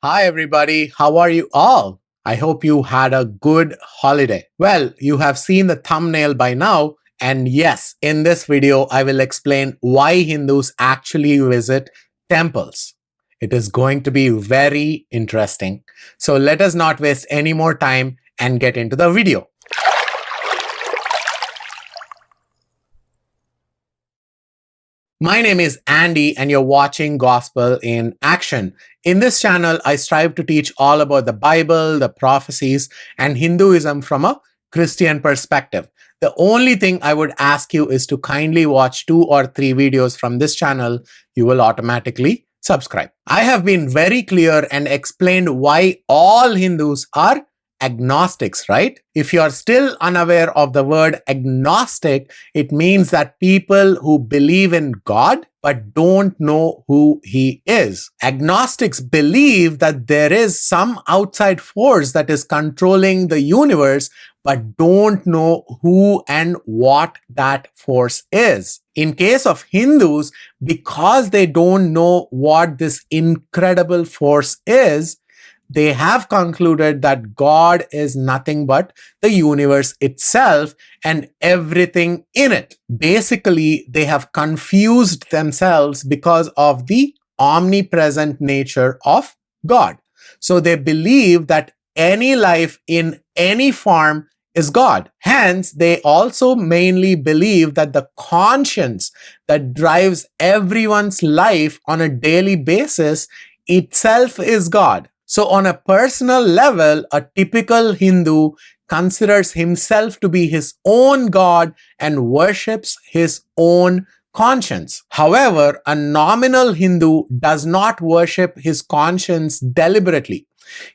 Hi, everybody. How are you all? I hope you had a good holiday. Well, you have seen the thumbnail by now. And yes, in this video, I will explain why Hindus actually visit temples. It is going to be very interesting. So let us not waste any more time and get into the video. My name is Andy, and you're watching Gospel in Action. In this channel, I strive to teach all about the Bible, the prophecies, and Hinduism from a Christian perspective. The only thing I would ask you is to kindly watch 2 or 3 videos from this channel. You will automatically subscribe. I have been very clear and explained why all Hindus are agnostics, right? If you are still unaware of the word agnostic, it means that people who believe in God but don't know who He is. Agnostics believe that there is some outside force that is controlling the universe but don't know who and what that force is. In case of Hindus, because they don't know what this incredible force is, they have concluded that God is nothing but the universe itself and everything in it. Basically, they have confused themselves because of the omnipresent nature of God. So they believe that any life in any form is God. Hence, they also mainly believe that the conscience that drives everyone's life on a daily basis itself is God. So on a personal level, a typical Hindu considers himself to be his own God and worships his own conscience. However, a nominal Hindu does not worship his conscience deliberately.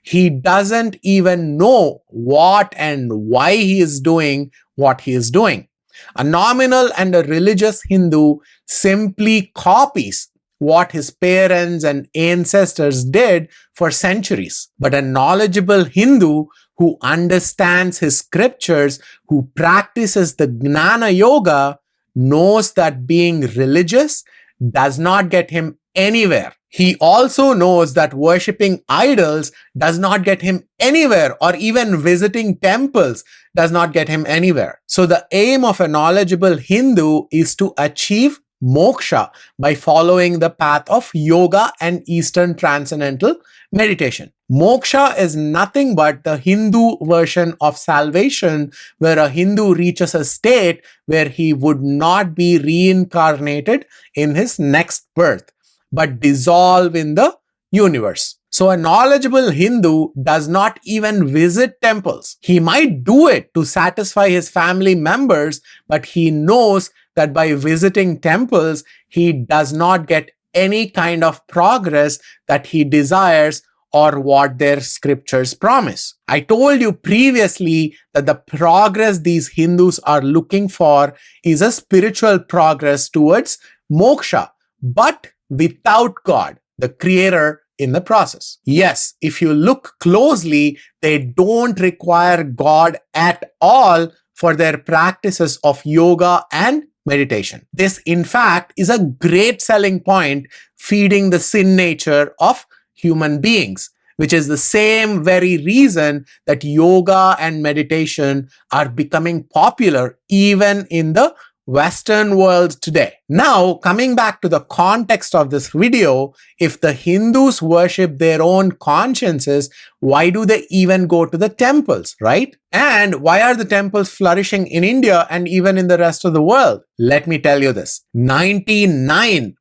He doesn't even know what and why he is doing what he is doing. A nominal and a religious Hindu simply copies what his parents and ancestors did for centuries. But a knowledgeable Hindu who understands his scriptures, who practices the Gnana Yoga, knows that being religious does not get him anywhere. He also knows that worshipping idols does not get him anywhere, or even visiting temples does not get him anywhere. So the aim of a knowledgeable Hindu is to achieve moksha by following the path of yoga and Eastern transcendental meditation. Moksha is nothing but the Hindu version of salvation, where a Hindu reaches a state where he would not be reincarnated in his next birth, but dissolve in the universe. So a knowledgeable Hindu does not even visit temples. He might do it to satisfy his family members, but he knows that by visiting temples, he does not get any kind of progress that he desires or what their scriptures promise. I told you previously that the progress these Hindus are looking for is a spiritual progress towards moksha, but without God, the creator, in the process. Yes, if you look closely, they don't require God at all for their practices of yoga and meditation. This, in fact, is a great selling point, feeding the sin nature of human beings, which is the same very reason that yoga and meditation are becoming popular even in the Western world today. Now, coming back to the context of this video, if the Hindus worship their own consciences, why do they even go to the temples, right? And why are the temples flourishing in India and even in the rest of the world? Let me tell you this. 99%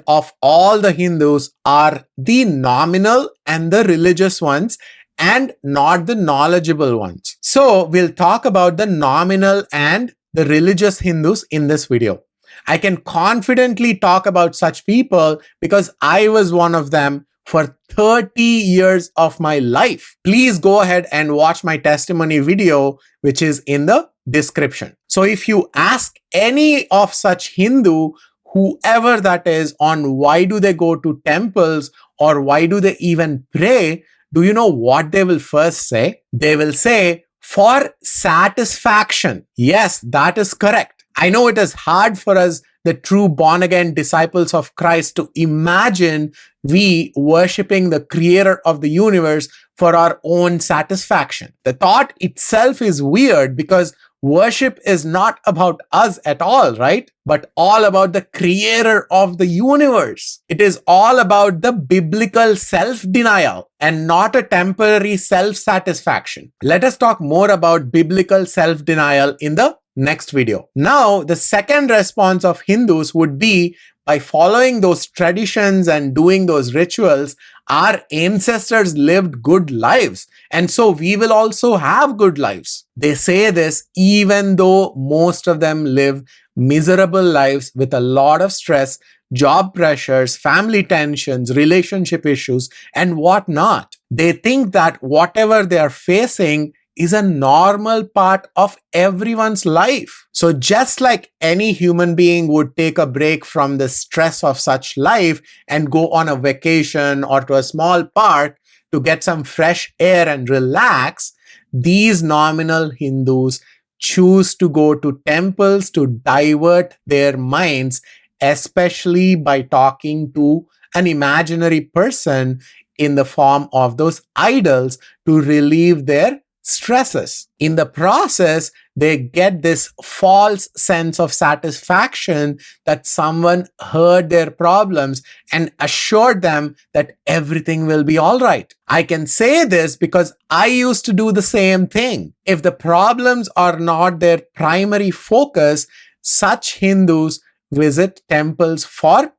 of all the Hindus are the nominal and the religious ones, and not the knowledgeable ones. So we'll talk about the nominal and the religious Hindus in this video. I can confidently talk about such people because I was one of them for 30 years of my life. Please go ahead and watch my testimony video, which is in the description. So if you ask any of such Hindu, whoever that is, on why do they go to temples or why do they even pray, do you know what they will first say? They will say, for satisfaction. Yes, that is correct. I know it is hard for us, the true born-again disciples of Christ, to imagine we worshipping the creator of the universe for our own satisfaction. The thought itself is weird because worship is not about us at all, right? But all about the creator of the universe. It is all about the biblical self-denial and not a temporary self-satisfaction. Let us talk more about biblical self-denial in the next video. Now, the second response of Hindus would be by following those traditions and doing those rituals, our ancestors lived good lives. And so we will also have good lives. They say this even though most of them live miserable lives with a lot of stress, job pressures, family tensions, relationship issues, and whatnot. They think that whatever they are facing is a normal part of everyone's life. So just like any human being would take a break from the stress of such life and go on a vacation or to a small park to get some fresh air and relax, these nominal Hindus choose to go to temples to divert their minds, especially by talking to an imaginary person in the form of those idols to relieve their stresses. In the process, they get this false sense of satisfaction that someone heard their problems and assured them that everything will be all right. I can say this because I used to do the same thing. If the problems are not their primary focus, such Hindus visit temples for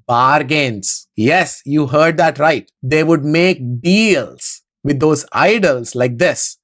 bargains. Yes, you heard that right. They would make deals with those idols like this.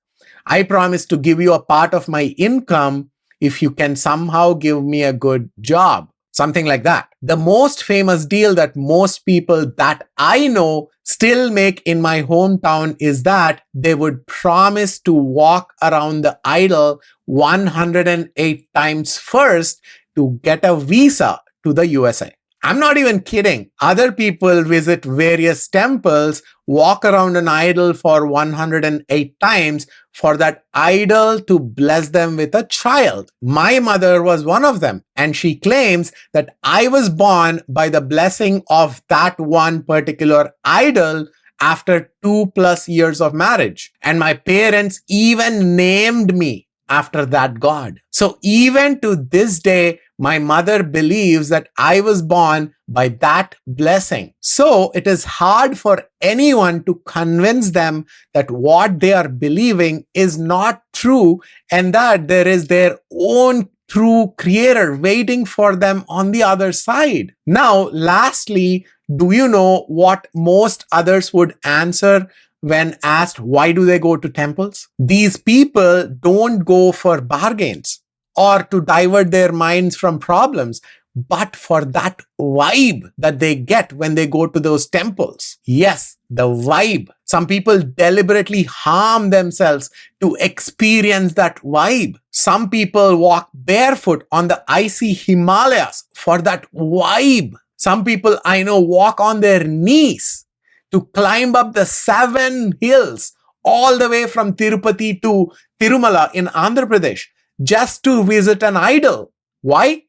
I promise to give you a part of my income if you can somehow give me a good job. Something like that. The most famous deal that most people that I know still make in my hometown is that they would promise to walk around the idol 108 times first to get a visa to the USA. I'm not even kidding. Other people visit various temples, walk around an idol for 108 times for that idol to bless them with a child. My mother was one of them, and she claims that I was born by the blessing of that one particular idol after 2+ years of marriage. And my parents even named me after that god. So even to this day, my mother believes that I was born by that blessing. So it is hard for anyone to convince them that what they are believing is not true and that there is their own true creator waiting for them on the other side. Now, lastly, do you know what most others would answer when asked why do they go to temples? These people don't go for bargains or to divert their minds from problems, but for that vibe that they get when they go to those temples. Yes, the vibe. Some people deliberately harm themselves to experience that vibe. Some people walk barefoot on the icy Himalayas for that vibe. Some people I know walk on their knees to climb up the 7 hills all the way from Tirupati to Tirumala in Andhra Pradesh just to visit an idol. Why?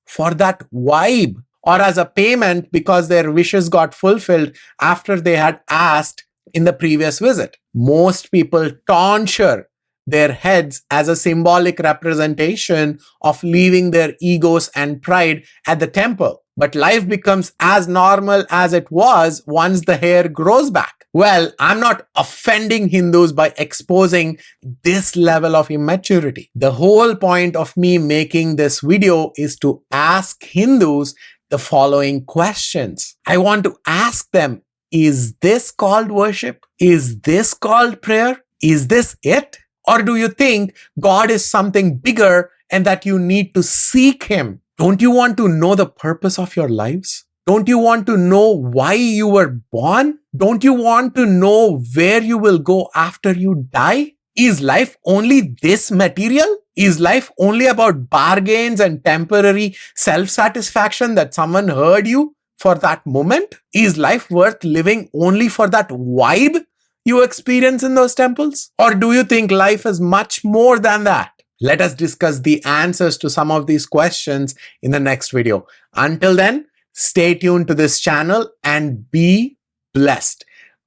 For that vibe, or as a payment because their wishes got fulfilled after they had asked in the previous visit. Most people tonsure their heads as a symbolic representation of leaving their egos and pride at the temple. But life becomes as normal as it was once the hair grows back. Well, I'm not offending Hindus by exposing this level of immaturity. The whole point of me making this video is to ask Hindus the following questions. I want to ask them, is this called worship? Is this called prayer? Is this it? Or do you think God is something bigger and that you need to seek Him? Don't you want to know the purpose of your lives? Don't you want to know why you were born? Don't you want to know where you will go after you die? Is life only this material? Is life only about bargains and temporary self-satisfaction that someone heard you for that moment? Is life worth living only for that vibe you experience in those temples? Or do you think life is much more than that? Let us discuss the answers to some of these questions in the next video. Until then, Stay tuned to this channel and be blessed.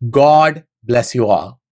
God bless you all.